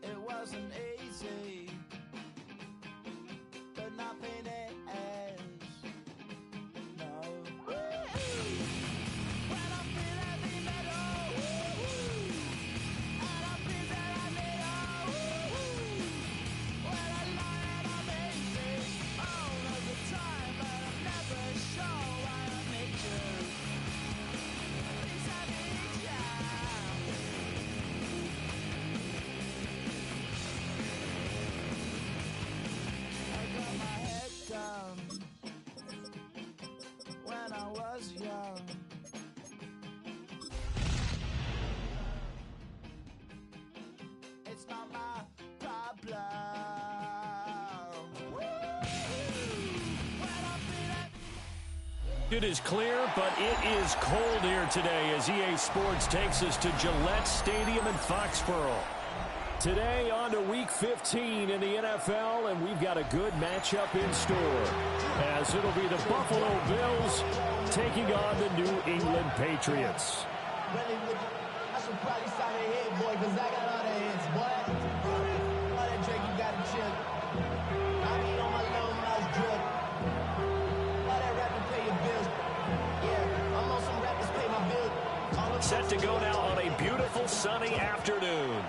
It wasn't easy, but nothing is. No. When I feel heavy metal, and I feel that I need when I lie and I'm easy all of the time, but I'm never sure why I need you. Please I need you. When I was young, it's not my problem. It is clear, but it is cold here today as EA Sports takes us to Gillette Stadium in Foxborough. Today on to Week 15 in the NFL, and we've got a good matchup in store, as it'll be the Buffalo Bills taking on the New England Patriots. I should probably sign a hit, boy, because I got all the hits, boy. All that Drake, you got to chill. I need on my little mouse drip. All that rapping pay your bills. Yeah, I'm on some rappers pay my bills. Set to go now on a beautiful sunny afternoon.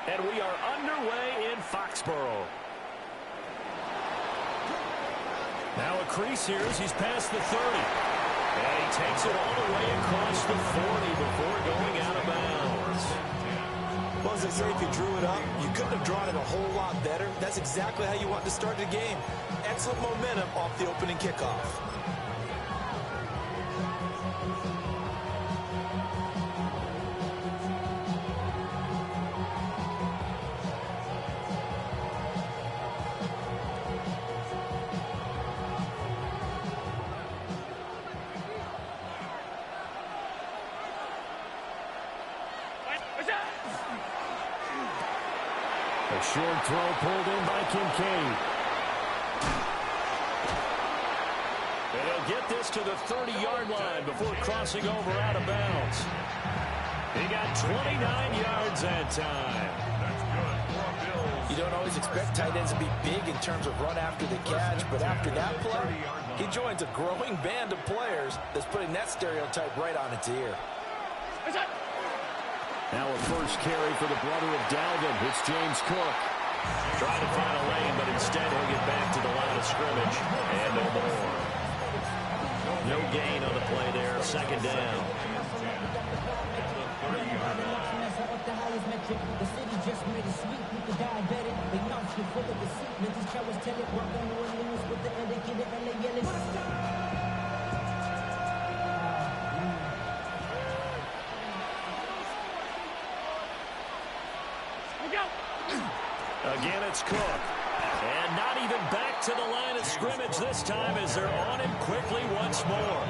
And we are underway in Foxborough. Now a crease here as he's past the 30. And he takes it all the way across the 40 before going out of bounds. Well, as I say, if you drew it up, you couldn't have drawn it a whole lot better. That's exactly how you want to start the game. Excellent momentum off the opening kickoff. A short throw pulled in by Kincaid. And he'll get this to the 30-yard line before crossing over out of bounds. He got 29 yards that time. You don't always expect tight ends to be big in terms of run after the catch, but after that play, he joins a growing band of players that's putting that stereotype right on its ear. Now a first carry for the brother of Dalvin. It's James Cook. Trying to find a lane, but instead he'll get back to the line of scrimmage. And no more. No gain on the play there. Second down. The city just made a sweep with the diabetic. They mouth you full of deceit. Let these cowards tell it. Walk on New Orleans with the indicated and they yelling. Again, it's Cook. And not even back to the line of scrimmage this time as they're on him quickly once more.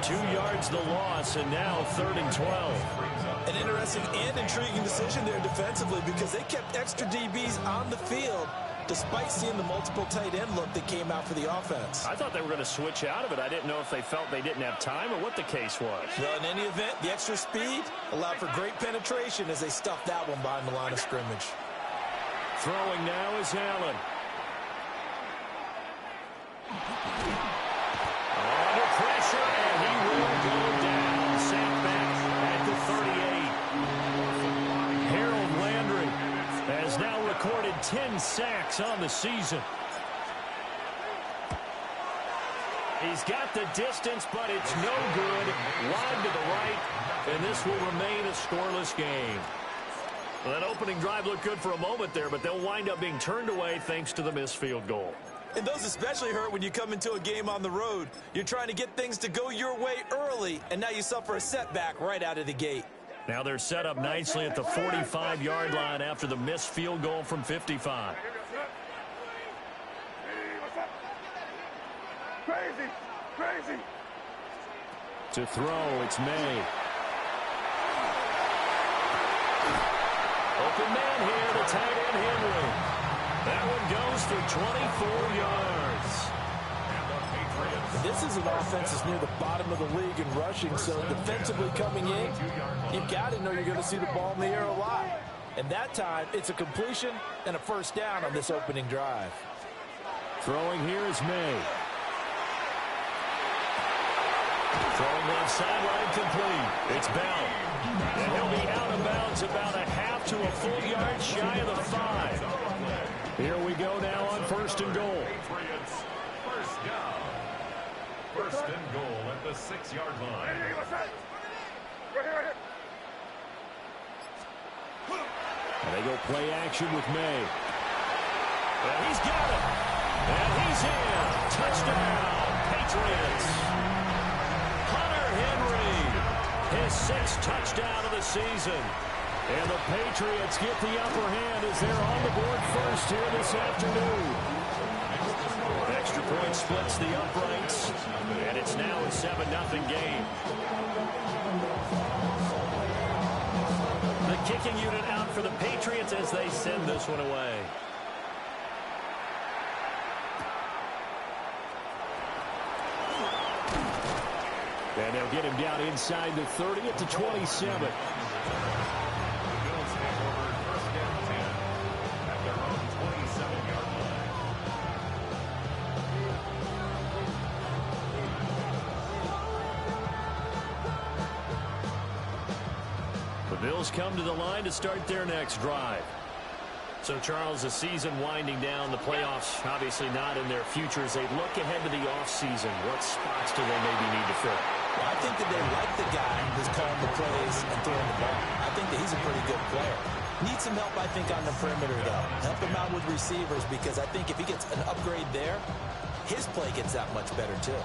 2 yards the loss, and now 3rd and 12. An interesting and intriguing decision there defensively because they kept extra DBs on the field despite seeing the multiple tight end look that came out for the offense. I thought they were going to switch out of it. I didn't know if they felt they didn't have time or what the case was. Well, in any event, the extra speed allowed for great penetration as they stuffed that one behind the line of scrimmage. Throwing now is Allen. Under pressure, and he will go down. Sacked back at the 38. Harold Landry has now recorded 10 sacks on the season. He's got the distance, but it's no good. Wide to the right, and this will remain a scoreless game. Well, that opening drive looked good for a moment there, but they'll wind up being turned away thanks to the missed field goal. And those especially hurt when you come into a game on the road. You're trying to get things to go your way early, and now you suffer a setback right out of the gate. Now they're set up nicely at the 45-yard line after the missed field goal from 55. Crazy, crazy. To throw, it's May. Open man here, the tight end Henry. That one goes for 24 yards. This is an offense that's near the bottom of the league in rushing, so defensively coming in, you've got to know you're going to see the ball in the air a lot. And that time, it's a completion and a first down on this opening drive. Throwing here is May. Throwing left sideline complete. It's Bell. And he'll be out of bounds about a half to a full yard shy of the 5. Here we go now on 1st and goal. First down. 1st and goal at the 6-yard line. And they go play action with May. And he's got it. And he's in. Touchdown, Patriots. Hunter Henry, his 6th touchdown of the season. And the Patriots get the upper hand as they're on the board first here this afternoon. Extra point splits the uprights, and it's now a 7-0 game. The kicking unit out for the Patriots as they send this one away. And they'll get him down inside the 30 at the 27. The Bills come to the line to start their next drive. So, Charles, the season winding down, the playoffs obviously not in their future. As they look ahead to the offseason, what spots do they maybe need to fill? Well, I think that they like the guy who's calling the plays and throwing the ball. I think that he's a pretty good player. Needs some help, I think, on the perimeter, though. Help him out with receivers, because I think if he gets an upgrade there, his play gets that much better, too.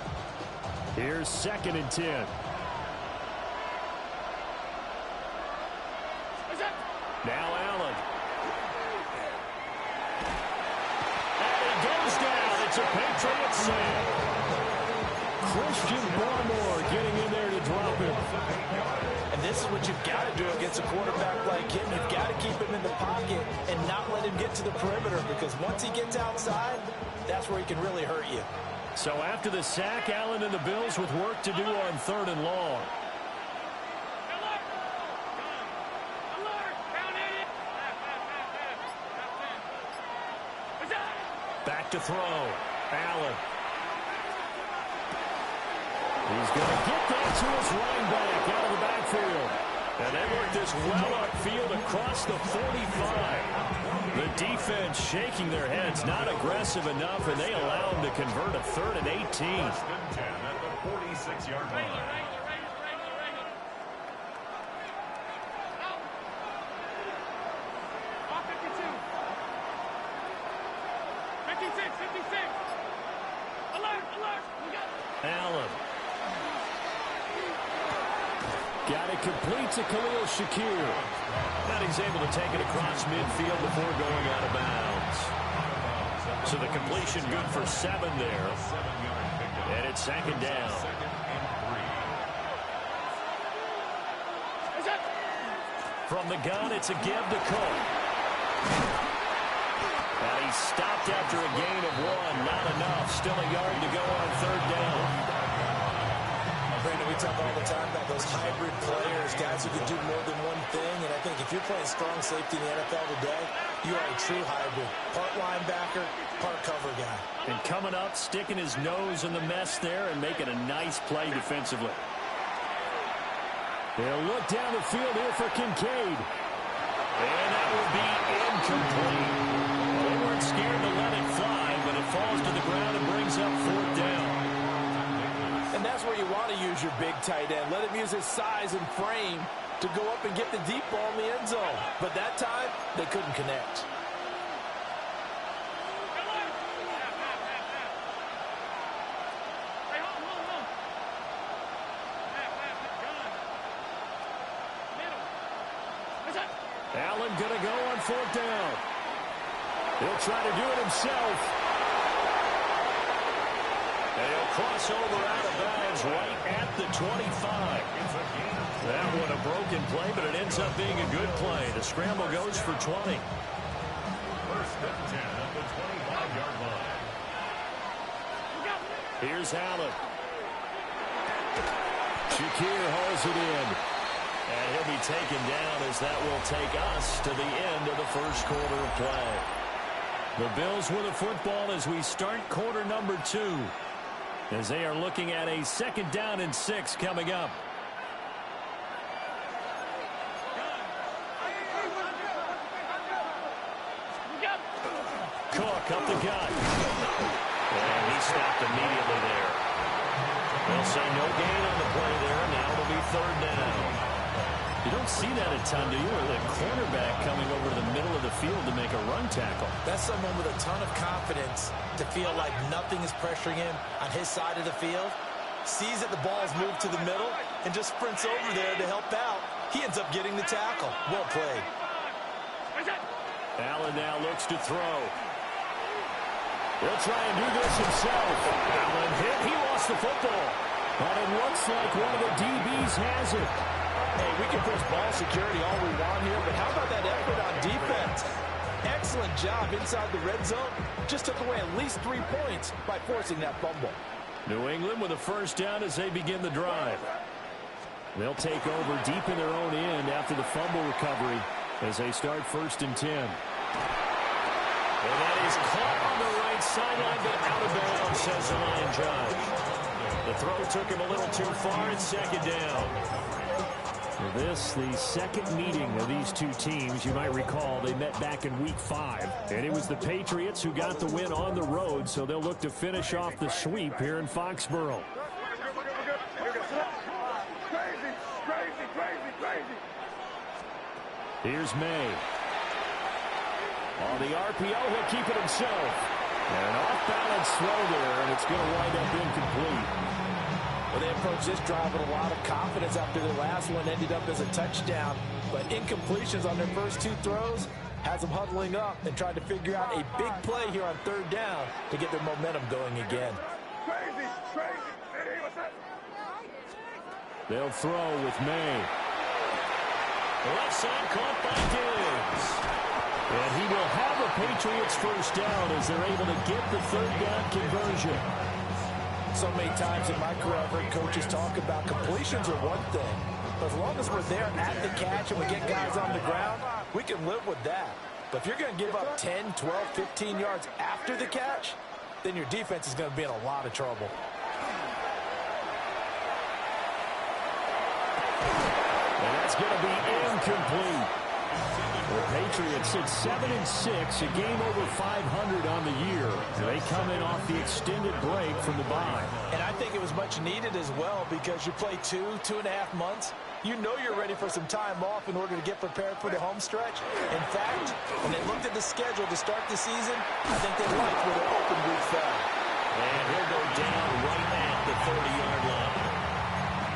Here's 2nd and 10. Now Allen. And he goes down. It's a Patriot sack. Christian Barmore getting in there to drop him. And this is what you've got to do against a quarterback like him. You've got to keep him in the pocket and not let him get to the perimeter, because once he gets outside, that's where he can really hurt you. So after the sack, Allen and the Bills with work to do on 3rd and long. Back to throw. Allen. He's going to get that to his running back out of the backfield. And they work this well upfield across the 45. The defense shaking their heads, not aggressive enough, and they allow him to convert a 3rd and 18. 1st and 10 at the 46-yard line. Allen. Got it complete to Khalil Shakir. And he's able to take it across midfield before going out of bounds. So the completion good for 7 there. And it's 2nd down. From the gun, it's a give to Cook. And he's stopped after a gain of 1. Not enough. Still a yard to go on 3rd down. Brandon, we talk all the time about those hybrid players, guys who can do more than one thing. And I think if you're playing strong safety in the NFL today, you are a true hybrid. Part linebacker, part cover guy. And coming up, sticking his nose in the mess there and making a nice play defensively. They'll look down the field here for Kincaid. And that will be incomplete. They weren't scared to let it fly, but it falls to the ground and brings up 4th down. And that's where you want to use your big tight end. Let him use his size and frame to go up and get the deep ball in the end zone. But that time, they couldn't connect. Allen going to go on 4th down. He'll try to do it himself. They'll cross over out of bounds right at the 25. That one a broken play, but it ends up being a good play. The scramble goes for 20. First and 10 at the 25-yard line. Here's Allen. Shakir holds it in. And he'll be taken down as that will take us to the end of the first quarter of play. The Bills with the football as we start quarter number 2. As they are looking at a 2nd down and 6 coming up. Cook up the gut. And he stopped immediately there. They'll say no gain on the play there. Now it'll be 3rd down. You don't see that a ton, do you? Or the cornerback coming over to the middle of the field to make a run tackle. That's someone with a ton of confidence to feel like nothing is pressuring him on his side of the field. Sees that the ball's moved to the middle and just sprints over there to help out. He ends up getting the tackle. Well played. Allen now looks to throw. He'll try and do this himself. Allen hit. He lost the football. But it looks like one of the DBs has it. Hey, we can push ball security all we want here, but how about that effort on defense? Excellent job inside the red zone. Just took away at least 3 points by forcing that fumble. New England with a 1st down as they begin the drive. They'll take over deep in their own end after the fumble recovery as they start 1st and 10. And that is caught on the right sideline, but out of bounds, says the line judge. The throw took him a little too far, and 2nd down. This, the 2nd meeting of these two teams. You might recall they met back in Week 5. And it was the Patriots who got the win on the road, so they'll look to finish off the sweep here in Foxborough. Here's May. On the RPO, he'll keep it himself. And an off-balance throw there, and it's going to wind up incomplete. Well, they approached this drive with a lot of confidence after their last one ended up as a touchdown. But incompletions on their first 2 throws has them huddling up and trying to figure out a big play here on 3rd down to get their momentum going again. They'll throw with May. Left side caught by Diggs. And he will have a Patriots 1st down as they're able to get the 3rd down conversion. So many times in my career, I've heard coaches talk about completions are one thing. But as long as we're there at the catch and we get guys on the ground, we can live with that. But if you're going to give up 10, 12, 15 yards after the catch, then your defense is going to be in a lot of trouble. And that's going to be incomplete. The Patriots at 7-6, a game over 500 on the year. They come in off the extended break from the bye. And I think it was much needed as well because you play 2.5 months. You know you're ready for some time off in order to get prepared for the home stretch. In fact, when they looked at the schedule to start the season, I think they liked where their open week fell. And he'll go down right at the 30-yard line.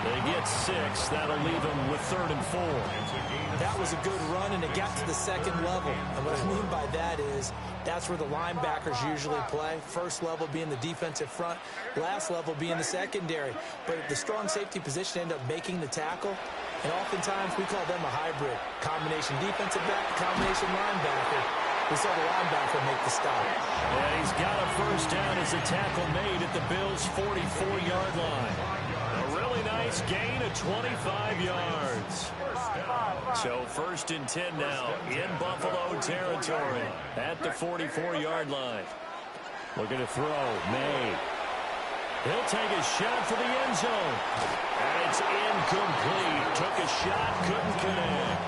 They get 6. That'll leave them with 3rd and 4. That was a good run, and it got to the 2nd level. And what I mean by that is that's where the linebackers usually play. First level being the defensive front, last level being the secondary. But the strong safety position ended up making the tackle. And oftentimes we call them a hybrid. Combination defensive back, combination linebacker. We saw the linebacker make the stop. And he's got a 1st down as a tackle made at the Bills' 44-yard line. A really nice gain of 25 yards. So 1st and 10 now in Buffalo territory at the 44-yard line. Looking to throw, May. He'll take a shot for the end zone. And it's incomplete. Took a shot, couldn't connect.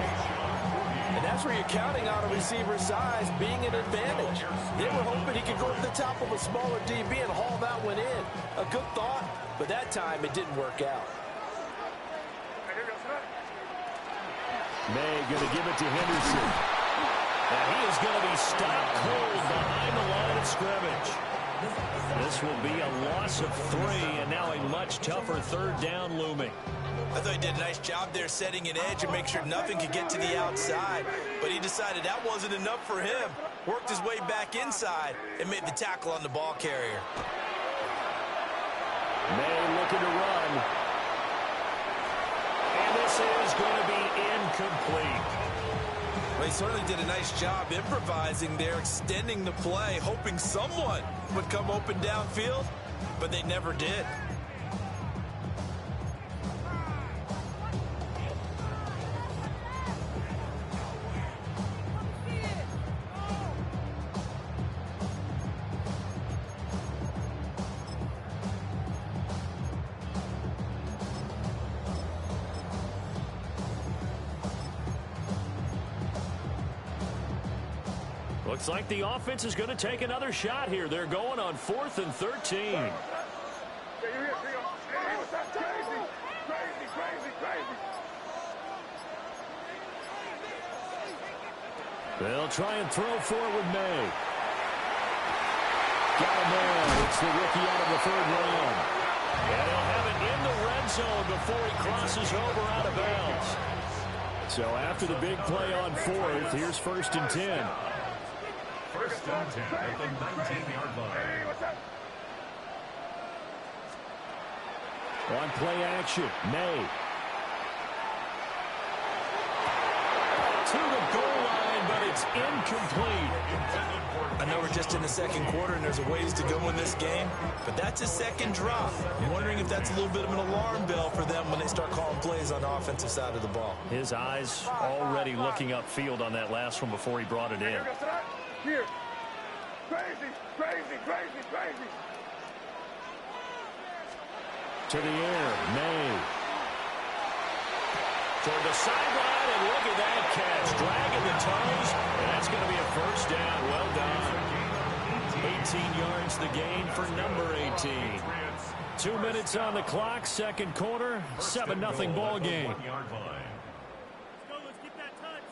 And that's where you're counting on a receiver's size being an advantage. They were hoping he could go to the top of a smaller DB and haul that one in. A good thought, but that time it didn't work out. May going to give it to Henderson. And he is going to be stopped cold behind the line of scrimmage. This will be a loss of 3, and now a much tougher 3rd down looming. I thought he did a nice job there setting an edge and make sure nothing could get to the outside. But he decided that wasn't enough for him. Worked his way back inside and made the tackle on the ball carrier. May looking to run. And this is going to be incomplete. Well, he certainly did a nice job improvising there, extending the play, hoping someone would come open downfield, but they never did. Looks like the offense is going to take another shot here. They're going on 4th and 13. They'll try and throw forward May. Got a man. It's the rookie out of the 3rd round. And he'll have it in the red zone before he crosses over out of bounds. So after the big play on 4th, here's 1st and 10. 1st and 10 at the 19-yard line. On play action, May. To the goal line, but it's incomplete. I know we're just in the 2nd quarter and there's a ways to go in this game, but that's a 2nd drop. I'm wondering if that's a little bit of an alarm bell for them when they start calling plays on the offensive side of the ball. His eyes already looking upfield on that last one before he brought it in. Here. Crazy, crazy, crazy, crazy. To the air, May. Toward the sideline, and look at that catch. Dragging the toes, and that's going to be a 1st down. Well done. 18 yards the gain for number 18. 2 minutes on the clock, 2nd quarter, 7-0 ball game. Let's get that touch.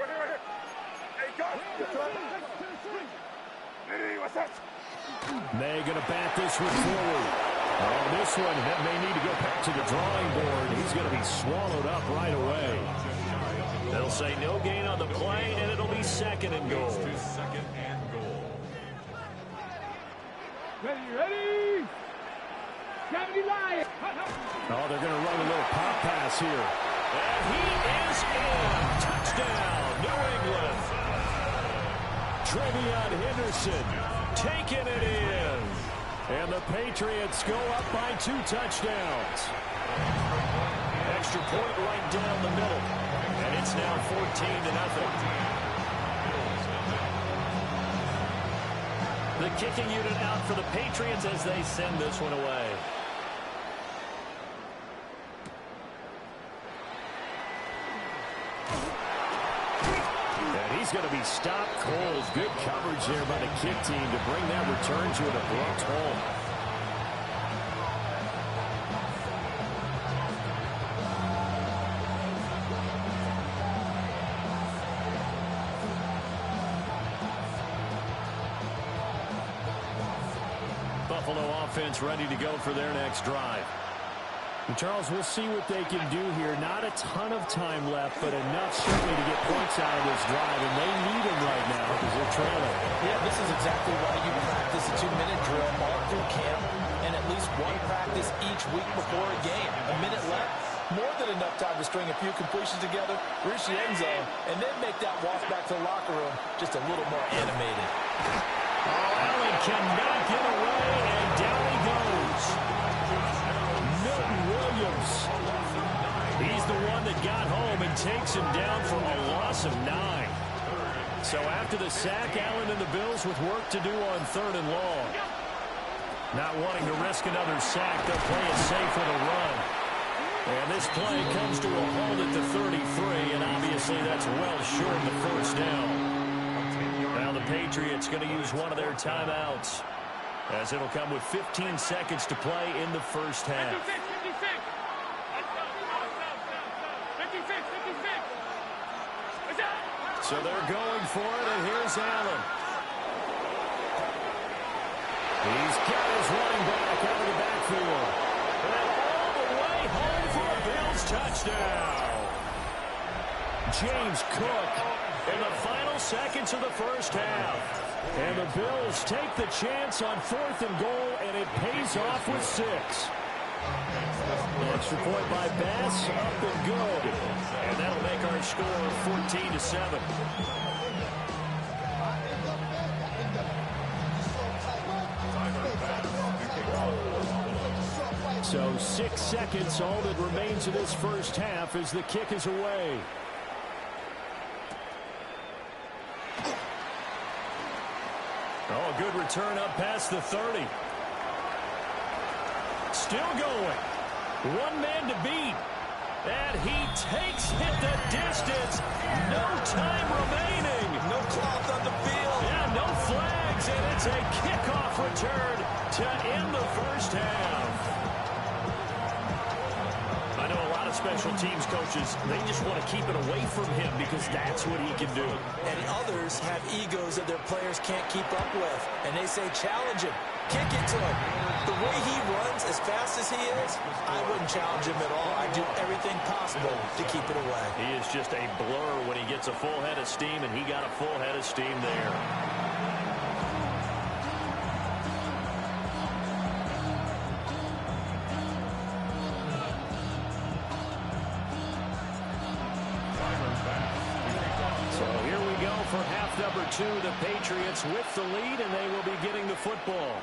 Right here. Hey, go. Hey, what's that? May going to bat this one forward. Oh, this one may need to go back to the drawing board. He's going to be swallowed up right away. They'll say no gain on the play, and it'll be 2nd and goal. Ready? Gravity line. Oh, they're going to run a little pop pass here. And he is in. Touchdown, New England. Trevion Henderson taking it in. And the Patriots go up by 2 touchdowns. Extra point right down the middle. And it's now 14-0. The kicking unit out for the Patriots as they send this one away. And he's going to be stopped cold. Good coverage there by the kick team to bring that return to an abrupt halt. Buffalo offense ready to go for their next drive. And Charles, we'll see what they can do here. Not a ton of time left, but enough certainly to get points out of this drive, and they need them right now because they're trailing. Yeah, this is exactly why you practice a 2-minute drill all through camp and at least one practice each week before a game. A minute left, more than enough time to string a few completions together, reach the end zone, and then make that walk back to the locker room just a little more animated. Allen cannot get away, and down he goes. Milton Williams. He's the one that got home and takes him down for a loss of 9. So after the sack, Allen and the Bills with work to do on 3rd and long. Not wanting to risk another sack, they'll play it safe with a run. And this play comes to a halt at the 33, and obviously that's well short of the 1st down. Now the Patriots going to use one of their timeouts, as it'll come with 15 seconds to play in the 1st half. 56. So they're going for it, and here's Allen. He's got his running back out of the backfield. And all the way home for a Bills touchdown. James Cook in the final seconds of the first half. And the Bills take the chance on 4th and goal, and it pays off with 6. Extra point by Bass, up and good. And that'll make our score 14-7. So 6 seconds, all that remains of this first half as the kick is away. Oh, a good return up past the 30. Still going. One man to beat. And he takes it the distance. No time remaining. No cloth on the field. Yeah, no flags. And it's a kickoff return to end the first half. I know a lot of special teams coaches, they just want to keep it away from him because that's what he can do. And others have egos that their players can't keep up with. And they say, challenge him. Kick it to him. The way he runs as fast as he is, I wouldn't challenge him at all. I'd do everything possible to keep it away. He is just a blur when he gets a full head of steam, and he got a full head of steam there. For half number 2, the Patriots with the lead, and they will be getting the football.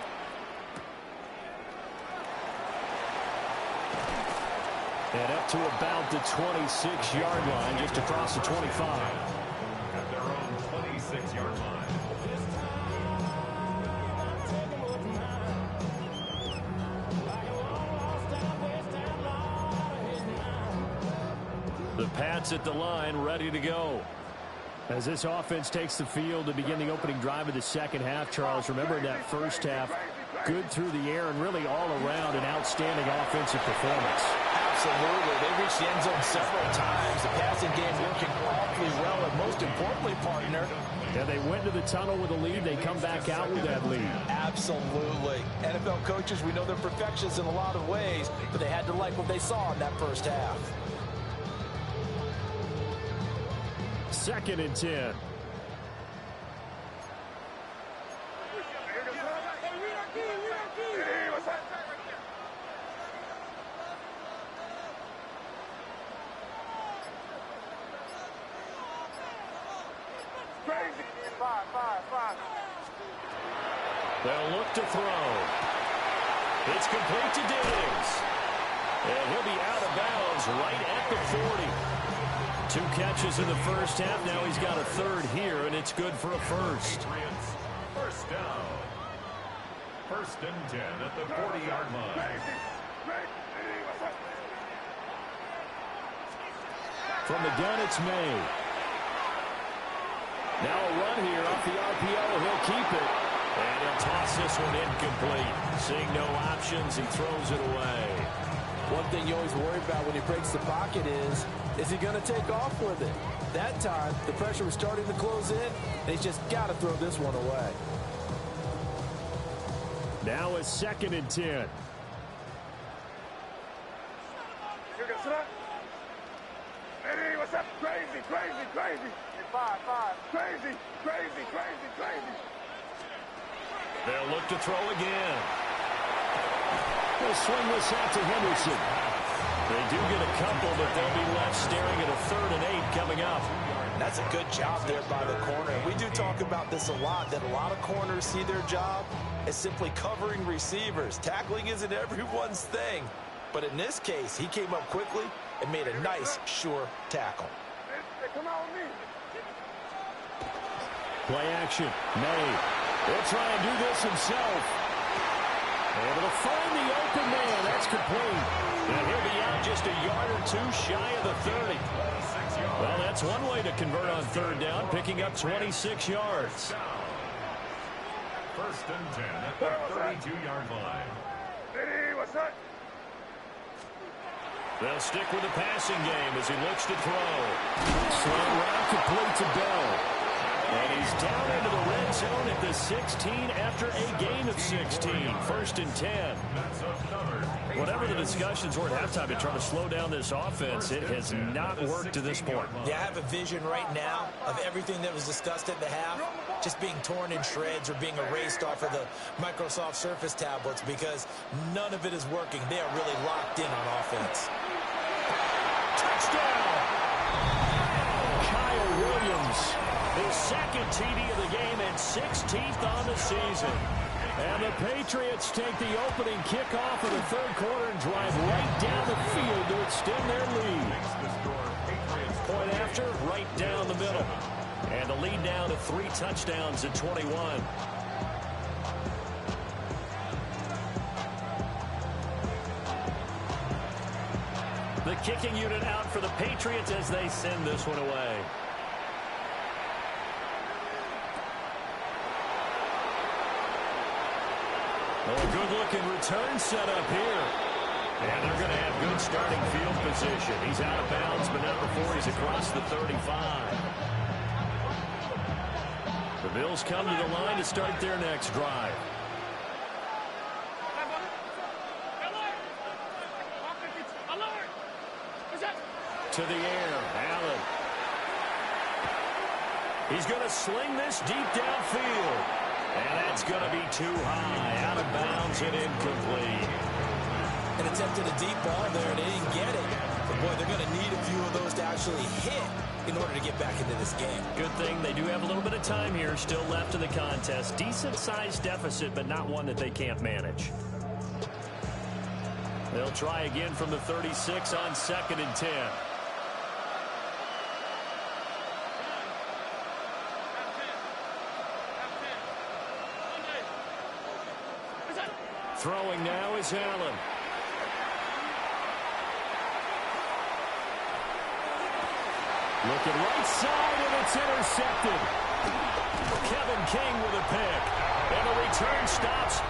And up to about the 26-yard line, just across the 25. At their own 26-yard line. The Pats at the line, ready to go. As this offense takes the field to begin the opening drive of the second half, Charles, remember in that first half, good through the air and really all around an outstanding offensive performance. Absolutely. They reached the end zone several times. The passing game working awfully well, and most importantly, partner. Yeah, they went to the tunnel with a lead. They come back out with that lead. Absolutely. NFL coaches, we know they're perfectionists in a lot of ways, but they had to like what they saw in that first half. 2nd and 10. They'll look to throw. It's complete to Diggs. And he'll be out of bounds right at the 40. 2 catches in the first half. Now he's got a 3rd here, and it's good for a first. First down. 1st and 10 at the 40-yard line. From the gun, it's May. Now a run here off the RPO. He'll keep it. And he'll toss this one incomplete. Seeing no options, he throws it away. One thing you always worry about when he breaks the pocket is he going to take off with it? That time, the pressure was starting to close in, and he's just got to throw this one away. Now a 2nd and 10. Hey, what's up? Crazy. Crazy. They'll look to throw again. They'll swing this out to Henderson. They do get a couple, but they'll be left staring at a 3rd and 8 coming up. That's a good job there by the corner. We do talk about this a lot, that a lot of corners see their job as simply covering receivers. Tackling isn't everyone's thing. But in this case, he came up quickly and made a nice, sure tackle. Come on, me. Play action. May. He'll try and do this himself. Able to find the open man. That's complete. And he'll be out just a yard or 2 shy of the 30. Well, that's one way to convert on 3rd down, picking up 26 yards. 1st and 10 at the 32-yard line. Hey, what's up? They'll stick with the passing game as he looks to throw. Slant route complete to Bell. And he's down into the red zone at the 16 after a gain of 16. 1st and 10. Whatever the discussions were at halftime to try to slow down this offense, it has not worked to this point. Yeah, I have a vision right now of everything that was discussed at the half just being torn in shreds or being erased off of the Microsoft Surface tablets because none of it is working. They are really locked in on offense. Touchdown! Kyle Williams, his second TD of the game and 16th on the season. And the Patriots take the opening kickoff of the third quarter and drive right down the field to extend their lead. Point after, right down the middle. And the lead down to 3 touchdowns at 21. The kicking unit out for the Patriots as they send this one away. Oh, a good-looking return set up here. And they're going to have good starting field position. He's out of bounds, but not before he's across the 35. The Bills come to the line to start their next drive. To the air, Allen. He's going to sling this deep downfield. And that's going to be too high, out of bounds and incomplete. And attempted a deep ball there, and they didn't get it. But, boy, they're going to need a few of those to actually hit in order to get back into this game. Good thing they do have a little bit of time here still left in the contest. Decent-sized deficit, but not one that they can't manage. They'll try again from the 36 on 2nd and 10. Throwing now is Allen. Looking right side, and it's intercepted. Kevin King with a pick. And the return stops